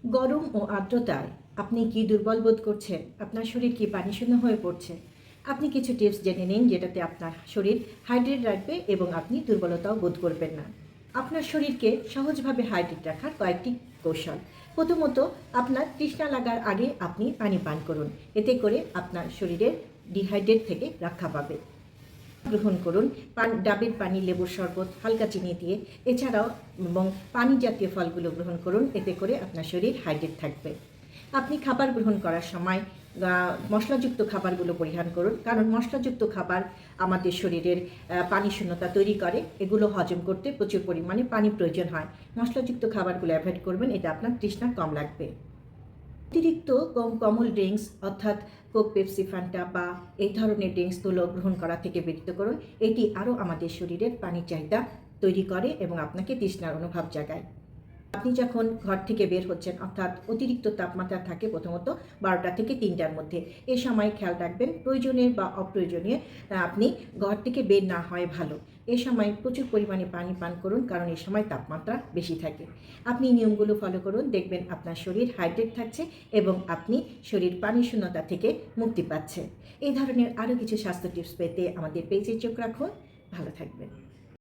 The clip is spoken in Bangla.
গরম ও আর্দ্রতায় আপনি কি দুর্বল বোধ করছেন? আপনার শরীর কি পানিশূন্য হয়ে পড়ছে? আপনি কিছু টিপস জেনে নিন যেটাতে আপনার শরীর হাইড্রেট রাখবে এবং আপনি দুর্বলতাও বোধ করবেন না। আপনার শরীরকে সহজভাবে হাইড্রেট রাখার কয়েকটি কৌশল। প্রথমত, আপনার তৃষ্ণা লাগার আগে আপনি পানি পান করুন। এতে করে আপনার শরীরের ডিহাইড্রেট থেকে রক্ষা পাবে। গ্রহণ করুন ডাবের পানি, লেবুর শরবত হালকা চিনি দিয়ে, এছাড়াও এবং পানি জাতীয় ফলগুলো গ্রহণ করুন। এতে করে আপনার শরীর হাইড্রেট থাকবে। আপনি খাবার গ্রহণ করার সময় মশলাযুক্ত খাবারগুলো পরিহার করুন, কারণ মশলাযুক্ত খাবার আমাদের শরীরের পানি শূন্যতা তৈরি করে। এগুলো হজম করতে প্রচুর পরিমাণে পানি প্রয়োজন হয়। মশলাযুক্ত খাবারগুলো অ্যাভয়েড করবেন, এতে আপনার তৃষ্ণা কম লাগবে। অতিরিক্ত কমল ড্রিঙ্কস অর্থাৎ কোক, পেপসি, ফান্টা বা এই ধরনের ড্রিঙ্কসগুলো গ্রহণ করা থেকে বিরত করুন। এটি আরও আমাদের শরীরের পানির চাহিদা তৈরি করে এবং আপনাকে তৃষ্ণার অনুভব জাগায়। আপনি যখন ঘর থেকে বের হচ্ছেন, অর্থাৎ অতিরিক্ত তাপমাত্রা থাকে প্রথমত 12টা থেকে 3টার মধ্যে। এ সময় খেয়াল রাখবেন প্রয়োজনীয় বা অপ্রয়োজনীয় আপনি ঘর থেকে বের না হয় ভালো। এ সময় প্রচুর পরিমাণে পানি পান করুন, কারণ এ সময় তাপমাত্রা বেশি থাকে। আপনি নিয়মগুলো ফলো করুন, দেখবেন আপনার শরীর হাইড্রেট থাকছে এবং আপনি শরীর পানি শূন্যতা থেকে মুক্তি পাচ্ছে। এই ধরনের আরও কিছু স্বাস্থ্য টিপস পেতে আমাদের পেজে চোখ রাখুন। ভালো থাকবেন।